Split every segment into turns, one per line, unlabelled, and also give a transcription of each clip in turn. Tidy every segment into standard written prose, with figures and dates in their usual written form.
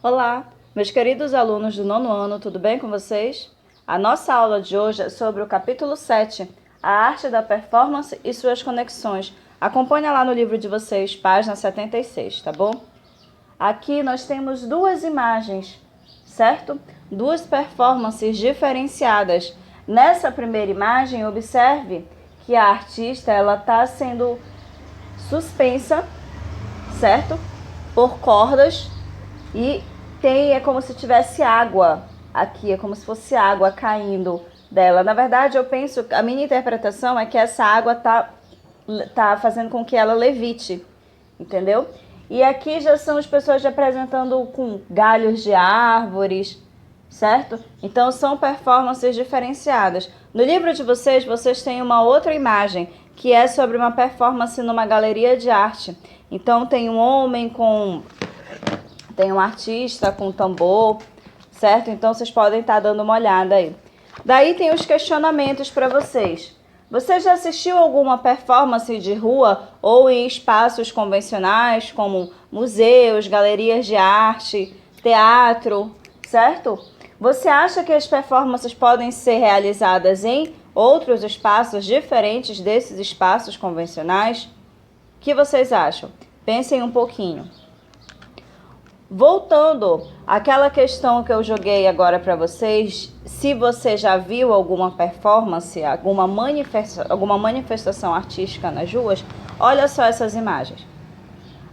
Olá, meus queridos alunos do nono ano, tudo bem com vocês? A nossa aula de hoje é sobre o capítulo 7, a arte da performance e suas conexões. Acompanha lá no livro de vocês, página 76, tá bom? Aqui nós temos duas imagens, certo? Duas performances diferenciadas. Nessa primeira imagem, observe que a artista está sendo suspensa, certo? Por cordas e é como se tivesse água aqui, é como se fosse água caindo dela. Na verdade, eu penso, a minha interpretação é que essa água tá fazendo com que ela levite, entendeu? E aqui já são as pessoas apresentando com galhos de árvores, certo? Então são performances diferenciadas. No livro de vocês têm uma outra imagem, que é sobre uma performance numa galeria de arte. Então tem um homem tem um artista com tambor, certo? Então vocês podem estar dando uma olhada aí. Daí tem os questionamentos para vocês. Você já assistiu alguma performance de rua ou em espaços convencionais, como museus, galerias de arte, teatro, certo? Você acha que as performances podem ser realizadas em outros espaços diferentes desses espaços convencionais? O que vocês acham? Pensem um pouquinho. Voltando àquela questão que eu joguei agora para vocês, se você já viu alguma performance, alguma manifestação artística nas ruas, olha só essas imagens.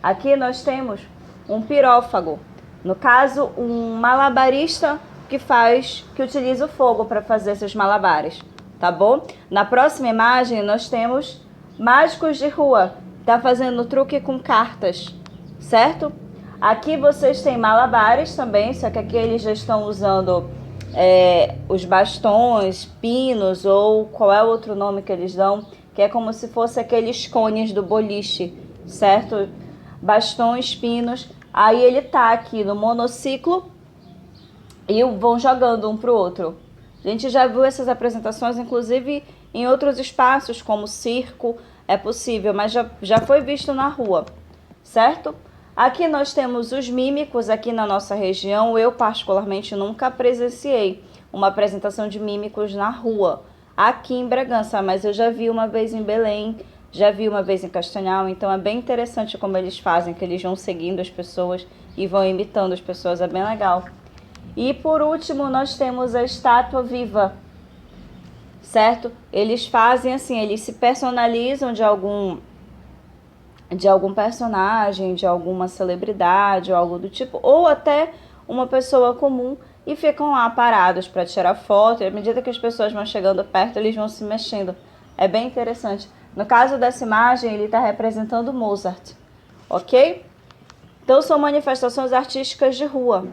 Aqui nós temos um pirófago, no caso um malabarista que utiliza o fogo para fazer esses malabares, tá bom? Na próxima imagem nós temos mágicos de rua, tá fazendo truque com cartas, certo? Aqui vocês têm malabares também, só que aqui eles já estão usando os bastões, pinos, ou qual é o outro nome que eles dão, que é como se fosse aqueles cones do boliche, certo? Bastões, pinos. Aí ele tá aqui no monociclo e vão jogando um pro outro. A gente já viu essas apresentações, inclusive em outros espaços, como circo, é possível, mas já foi visto na rua, certo? Aqui nós temos os mímicos aqui na nossa região. Eu particularmente nunca presenciei uma apresentação de mímicos na rua aqui em Bragança, mas eu já vi uma vez em Belém, já vi uma vez em Castanhal, então é bem interessante como eles fazem, que eles vão seguindo as pessoas e vão imitando as pessoas, é bem legal. E por último nós temos a estátua viva, certo? Eles fazem assim, eles se personalizam de algum personagem, de alguma celebridade ou algo do tipo, ou até uma pessoa comum, e ficam lá parados para tirar foto, e à medida que as pessoas vão chegando perto, eles vão se mexendo. É bem interessante. No caso dessa imagem, ele está representando Mozart, ok? Então são manifestações artísticas de rua,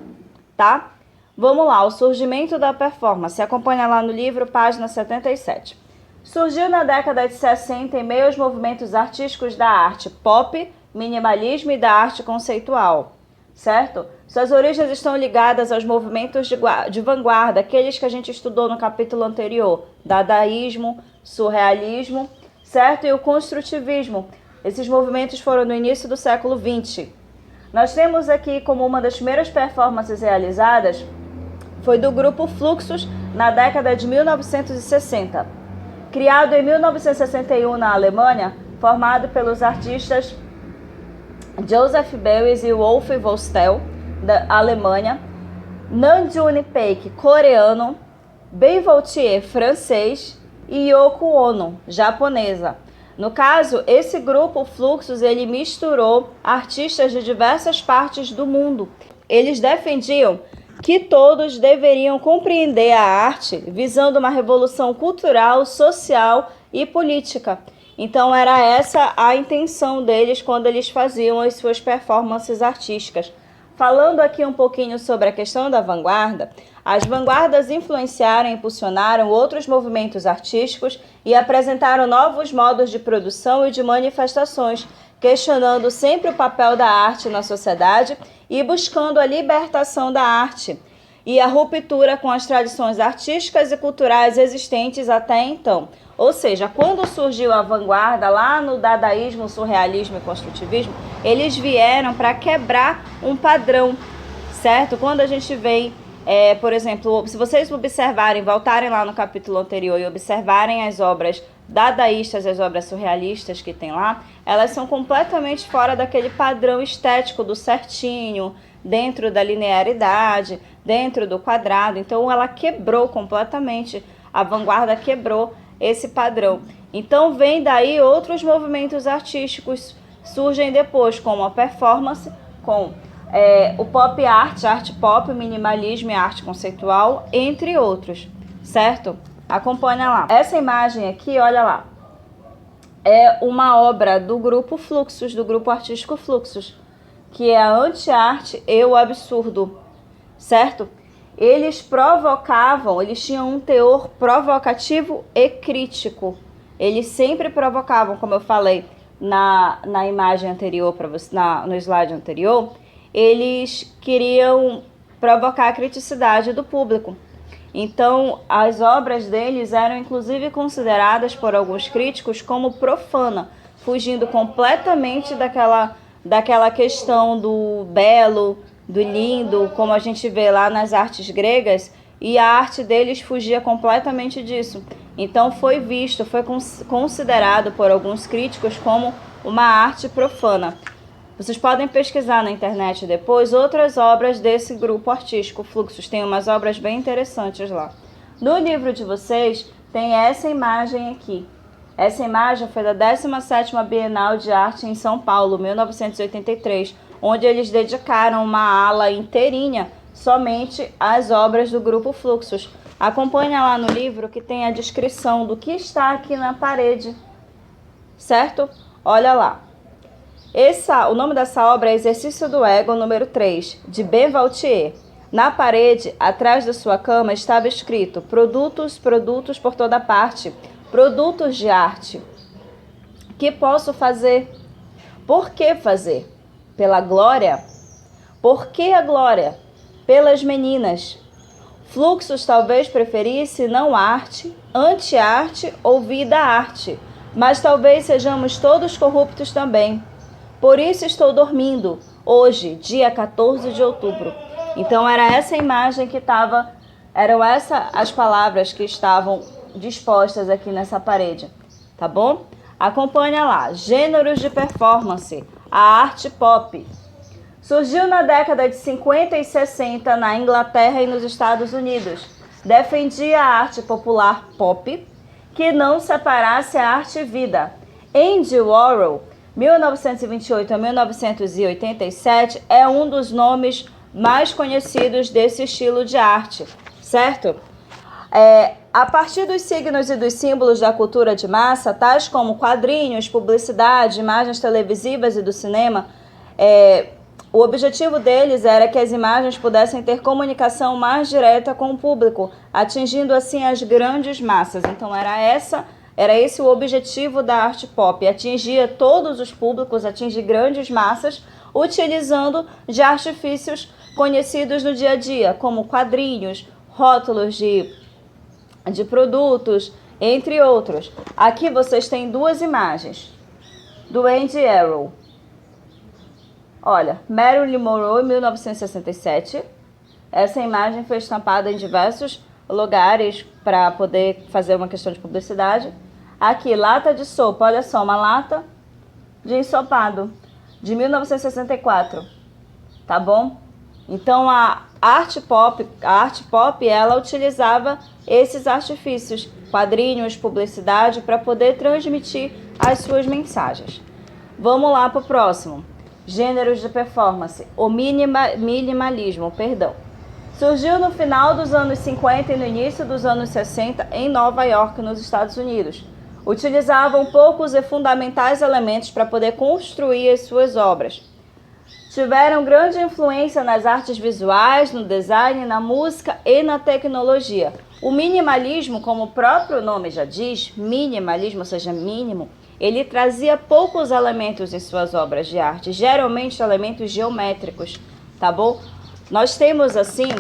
tá? Vamos lá, o surgimento da performance. Acompanha lá no livro, página 77. Surgiu na década de 60 em meio aos movimentos artísticos da arte pop, minimalismo e da arte conceitual, certo? Suas origens estão ligadas aos movimentos de vanguarda, aqueles que a gente estudou no capítulo anterior, dadaísmo, surrealismo, certo? E o construtivismo. Esses movimentos foram no início do século XX. Nós temos aqui como uma das primeiras performances realizadas foi do grupo Fluxus na década de 1960. Criado em 1961 na Alemanha, formado pelos artistas Joseph Beuys e Wolf Vostell, da Alemanha, Nam June Paik, coreano, Ben Vautier, francês, e Yoko Ono, japonesa. No caso, esse grupo Fluxus, ele misturou artistas de diversas partes do mundo. Eles defendiam que todos deveriam compreender a arte visando uma revolução cultural, social e política. Então era essa a intenção deles quando eles faziam as suas performances artísticas. Falando aqui um pouquinho sobre a questão da vanguarda, as vanguardas influenciaram e impulsionaram outros movimentos artísticos e apresentaram novos modos de produção e de manifestações, questionando sempre o papel da arte na sociedade e buscando a libertação da arte e a ruptura com as tradições artísticas e culturais existentes até então. Ou seja, quando surgiu a vanguarda lá no dadaísmo, surrealismo e construtivismo, eles vieram para quebrar um padrão, certo? Quando a gente vem, por exemplo, se vocês observarem, voltarem lá no capítulo anterior e observarem as obras dadaístas, as obras surrealistas que tem lá, elas são completamente fora daquele padrão estético do certinho, dentro da linearidade, dentro do quadrado. Então ela quebrou completamente, a vanguarda quebrou esse padrão. Então vem daí outros movimentos artísticos surgem depois, como a performance, com o pop art, arte pop, o minimalismo e a arte conceitual, entre outros, certo? Acompanha lá. Essa imagem aqui, olha lá, é uma obra do grupo Fluxus, do grupo artístico Fluxus, que é a anti-arte e o absurdo, certo? Eles tinham um teor provocativo e crítico. Eles sempre provocavam, como eu falei na imagem anterior, no slide anterior, eles queriam provocar a criticidade do público. Então, as obras deles eram inclusive consideradas por alguns críticos como profana, fugindo completamente daquela questão do belo, do lindo, como a gente vê lá nas artes gregas, e a arte deles fugia completamente disso. Então foi considerado por alguns críticos como uma arte profana. Vocês podem pesquisar na internet depois outras obras desse grupo artístico Fluxus. Tem umas obras bem interessantes lá. No livro de vocês tem essa imagem aqui. Essa imagem foi da 17ª Bienal de Arte em São Paulo, 1983, onde eles dedicaram uma ala inteirinha somente às obras do grupo Fluxus. Acompanha lá no livro que tem a descrição do que está aqui na parede, certo? Olha lá. O nome dessa obra é Exercício do Ego, número 3, de Ben Vautier. Na parede, atrás da sua cama, estava escrito: produtos, produtos por toda parte, produtos de arte. Que posso fazer? Por que fazer? Pela glória? Por que a glória? Pelas meninas. Fluxus talvez preferisse não arte, anti-arte ou vida-arte, mas talvez sejamos todos corruptos também. Por isso estou dormindo, hoje, dia 14 de outubro. Então era essa imagem que eram essas as palavras que estavam dispostas aqui nessa parede, tá bom? Acompanha lá, gêneros de performance, a arte pop. Surgiu na década de 50 e 60 na Inglaterra e nos Estados Unidos. Defendia a arte popular pop, que não separasse a arte e vida. Andy Warhol, 1928 a 1987, é um dos nomes mais conhecidos desse estilo de arte, certo? A partir dos signos e dos símbolos da cultura de massa, tais como quadrinhos, publicidade, imagens televisivas e do cinema, o objetivo deles era que as imagens pudessem ter comunicação mais direta com o público, atingindo assim as grandes massas. Então era esse o objetivo da arte pop, atingir todos os públicos, atingir grandes massas, utilizando de artifícios conhecidos no dia a dia, como quadrinhos, rótulos de produtos, entre outros. Aqui vocês têm duas imagens do Andy Warhol. Olha, Marilyn Monroe, 1967. Essa imagem foi estampada em diversos lugares para poder fazer uma questão de publicidade. Aqui, lata de sopa, olha só, uma lata de ensopado, de 1964, tá bom? Então, a arte pop, ela utilizava esses artifícios, quadrinhos, publicidade, para poder transmitir as suas mensagens. Vamos lá para o próximo. Gêneros de performance, o minimalismo. Surgiu no final dos anos 50 e no início dos anos 60 em Nova York, nos Estados Unidos. Utilizavam poucos e fundamentais elementos para poder construir as suas obras. Tiveram grande influência nas artes visuais, no design, na música e na tecnologia. O minimalismo, como o próprio nome já diz, minimalismo, ou seja, mínimo, ele trazia poucos elementos em suas obras de arte, geralmente elementos geométricos, tá bom? Nós temos assim,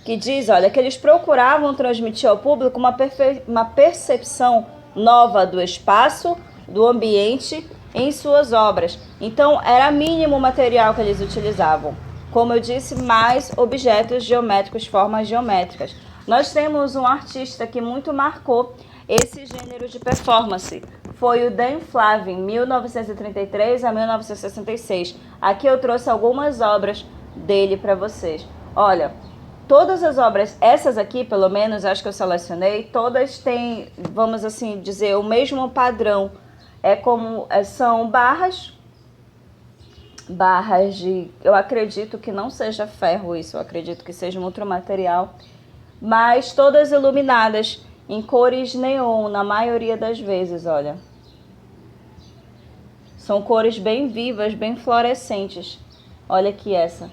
que diz, olha, que eles procuravam transmitir ao público uma percepção nova do espaço, do ambiente em suas obras. Então, era mínimo o material que eles utilizavam. como eu disse, mais objetos geométricos, formas geométricas. Nós temos um artista que muito marcou esse gênero de performance. Foi o Dan Flavin, 1933 a 1966. Aqui eu trouxe algumas obras dele para vocês. Olha, todas as obras, essas aqui pelo menos, acho que eu selecionei, todas têm, vamos assim dizer, o mesmo padrão. São barras de, eu acredito que não seja ferro isso, eu acredito que seja um outro material, mas todas iluminadas em cores neon, na maioria das vezes, olha. São cores bem vivas, bem fluorescentes. Olha aqui essa.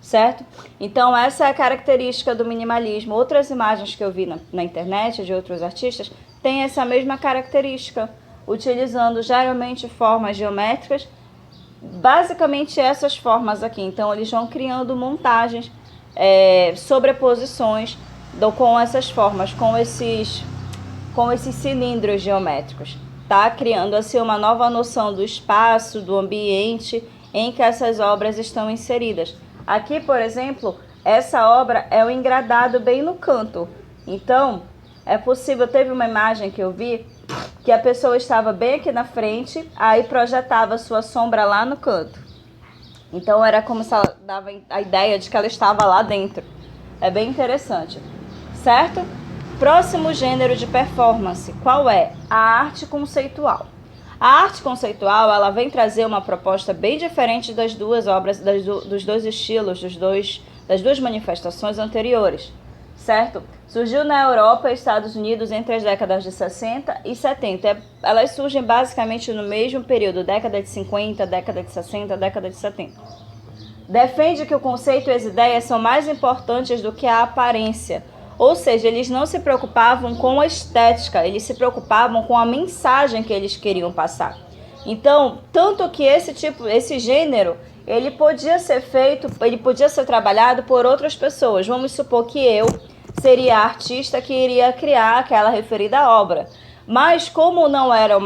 Certo? Então essa é a característica do minimalismo. Outras imagens que eu vi na internet de outros artistas têm essa mesma característica, utilizando geralmente formas geométricas, basicamente essas formas aqui. Então eles vão criando montagens, sobreposições com essas formas, com esses cilindros geométricos, tá? Criando assim uma nova noção do espaço, do ambiente em que essas obras estão inseridas. Aqui, por exemplo, essa obra é um engradado bem no canto. Então, é possível, teve uma imagem que eu vi, que a pessoa estava bem aqui na frente, aí projetava sua sombra lá no canto. Então, era como se ela dava a ideia de que ela estava lá dentro. É bem interessante, certo? Próximo gênero de performance, qual é? A arte conceitual. A arte conceitual, ela vem trazer uma proposta bem diferente das duas obras, dos dois estilos, das duas manifestações anteriores, certo? Surgiu na Europa e Estados Unidos entre as décadas de 60 e 70. Elas surgem basicamente no mesmo período, década de 50, década de 60, década de 70. Defende que o conceito e as ideias são mais importantes do que a aparência. Ou seja, eles não se preocupavam com a estética, eles se preocupavam com a mensagem que eles queriam passar. Então, tanto que esse gênero, ele podia ser trabalhado por outras pessoas. Vamos supor que eu seria a artista que iria criar aquela referida obra. Mas como não era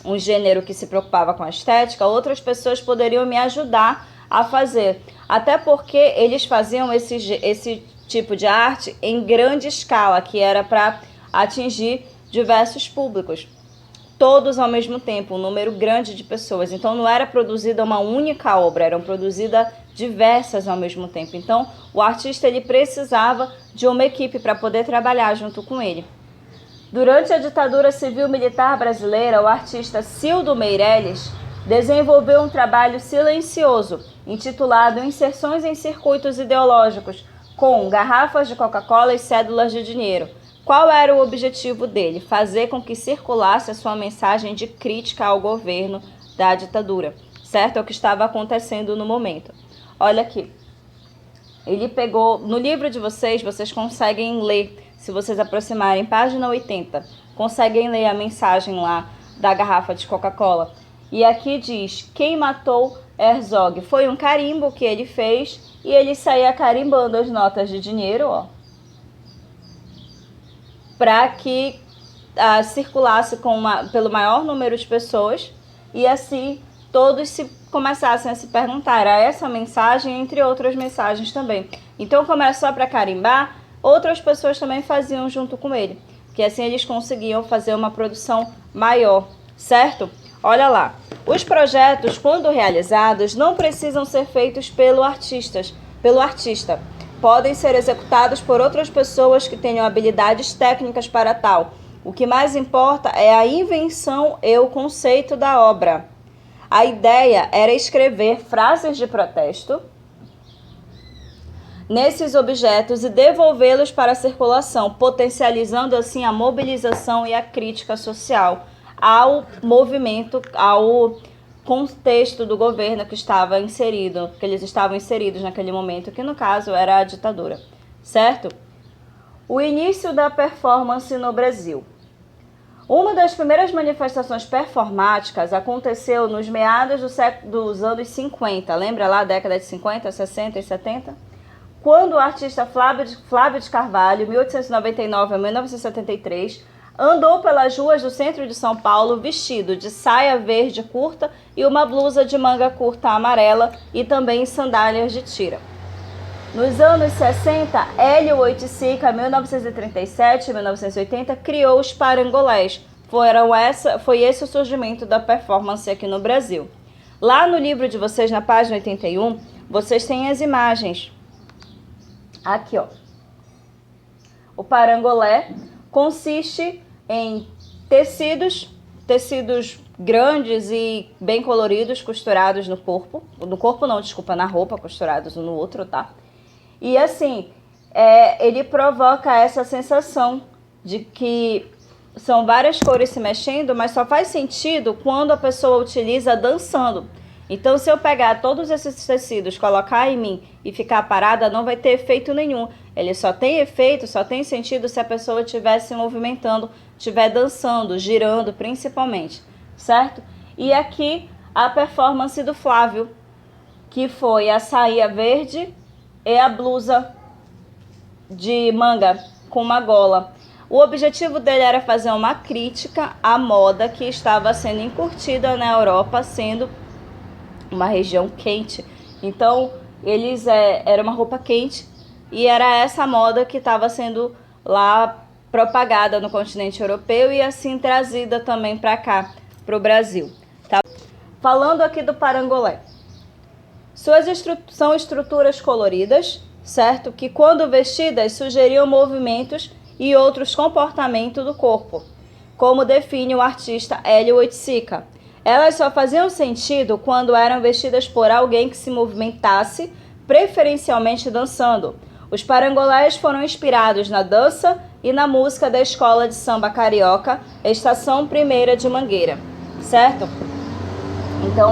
um gênero que se preocupava com a estética, outras pessoas poderiam me ajudar a fazer. Até porque eles faziam esse tipo de arte em grande escala, que era para atingir diversos públicos, todos ao mesmo tempo, um número grande de pessoas. Então não era produzida uma única obra, eram produzidas diversas ao mesmo tempo. Então o artista ele precisava de uma equipe para poder trabalhar junto com ele. Durante a ditadura civil-militar brasileira, o artista Cildo Meireles desenvolveu um trabalho silencioso, intitulado Inserções em Circuitos Ideológicos, com garrafas de Coca-Cola e cédulas de dinheiro. Qual era o objetivo dele? Fazer com que circulasse a sua mensagem de crítica ao governo da ditadura, certo? É o que estava acontecendo no momento. Olha aqui. Ele pegou, no livro de vocês conseguem ler, se vocês aproximarem, página 80, conseguem ler a mensagem lá da garrafa de Coca-Cola. E aqui diz, quem matou Herzog? Foi um carimbo que ele fez e ele saía carimbando as notas de dinheiro, ó, para que circulasse pelo maior número de pessoas e assim todos começassem a se perguntar, era essa mensagem, entre outras mensagens também. Então, como era só para carimbar, outras pessoas também faziam junto com ele, porque assim eles conseguiam fazer uma produção maior, certo? Olha lá, os projetos, quando realizados, não precisam ser feitos pelo artista. Podem ser executados por outras pessoas que tenham habilidades técnicas para tal. O que mais importa é a invenção e o conceito da obra. A ideia era escrever frases de protesto nesses objetos e devolvê-los para a circulação, potencializando assim a mobilização e a crítica social ao movimento, ao contexto do governo que eles estavam inseridos naquele momento, que no caso era a ditadura, certo? O início da performance no Brasil. Uma das primeiras manifestações performáticas aconteceu nos meados dos anos 50, lembra lá, década de 50, 60 e 70? Quando o artista Flávio de Carvalho, 1899 a 1973, andou pelas ruas do centro de São Paulo vestido de saia verde curta e uma blusa de manga curta amarela e também sandálias de tira. Nos anos 60, Hélio Oiticica, 1937 e 1980, criou os parangolés. Foi esse o surgimento da performance aqui no Brasil. Lá no livro de vocês, na página 81, vocês têm as imagens. Aqui, ó. O parangolé consiste em tecidos grandes e bem coloridos, costurados no corpo. No corpo não, desculpa, na roupa, costurados um no outro, tá? E assim, ele provoca essa sensação de que são várias cores se mexendo, mas só faz sentido quando a pessoa utiliza dançando. Então, se eu pegar todos esses tecidos, colocar em mim e ficar parada, não vai ter efeito nenhum. Ele só tem efeito, só tem sentido se a pessoa estiver se movimentando, estiver dançando, girando principalmente, certo? E aqui a performance do Flávio, que foi a saia verde e a blusa de manga com uma gola. O objetivo dele era fazer uma crítica à moda que estava sendo incutida na Europa, sendo uma região quente. Então, era uma roupa quente e era essa moda que estava sendo lá propagada no continente europeu e assim trazida também para cá, para o Brasil. Tá? Falando aqui do parangolé. São estruturas coloridas, certo? Que quando vestidas sugeriam movimentos e outros comportamentos do corpo, como define o artista Hélio Oiticica. Elas só faziam sentido quando eram vestidas por alguém que se movimentasse, preferencialmente dançando. Os parangolés foram inspirados na dança e na música da escola de samba carioca, Estação Primeira de Mangueira, certo? Então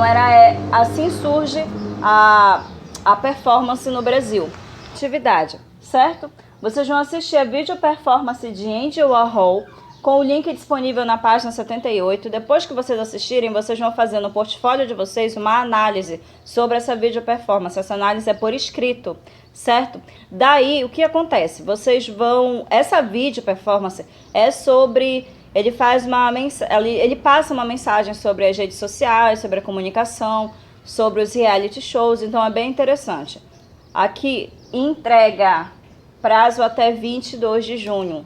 assim surge a performance no Brasil. Atividade, certo? Vocês vão assistir a vídeo performance de Andy Warhol com o link disponível na página 78. Depois que vocês assistirem, vocês vão fazer no portfólio de vocês uma análise sobre essa vídeo performance. Essa análise é por escrito, certo? Daí, o que acontece? Essa vídeo performance é sobre... Ele passa uma mensagem sobre as redes sociais, sobre a comunicação, sobre os reality shows, então é bem interessante. Aqui, entrega, prazo até 22 de junho.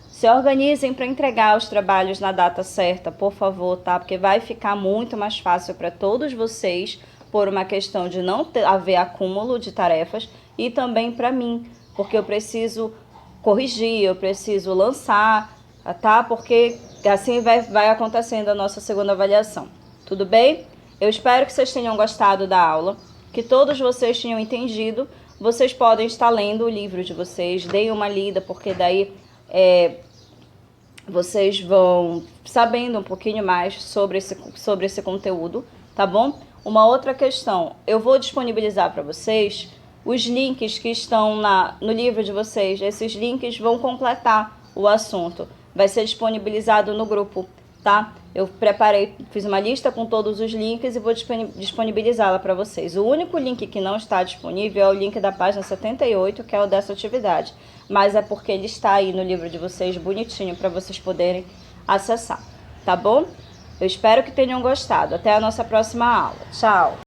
Se organizem para entregar os trabalhos na data certa, por favor, tá? Porque vai ficar muito mais fácil para todos vocês, por uma questão de não haver acúmulo de tarefas, e também para mim, porque eu preciso corrigir, eu preciso lançar, tá? Porque assim vai acontecendo a nossa segunda avaliação. Tudo bem? Eu espero que vocês tenham gostado da aula, que todos vocês tenham entendido. Vocês podem estar lendo o livro de vocês, deem uma lida, porque daí vocês vão sabendo um pouquinho mais sobre esse conteúdo, tá bom? Uma outra questão, eu vou disponibilizar para vocês os links que estão no livro de vocês. Esses links vão completar o assunto. Vai ser disponibilizado no grupo, tá? Eu fiz uma lista com todos os links e vou disponibilizá-la para vocês. O único link que não está disponível é o link da página 78, que é o dessa atividade. Mas é porque ele está aí no livro de vocês, bonitinho, para vocês poderem acessar, tá bom? Eu espero que tenham gostado. Até a nossa próxima aula. Tchau!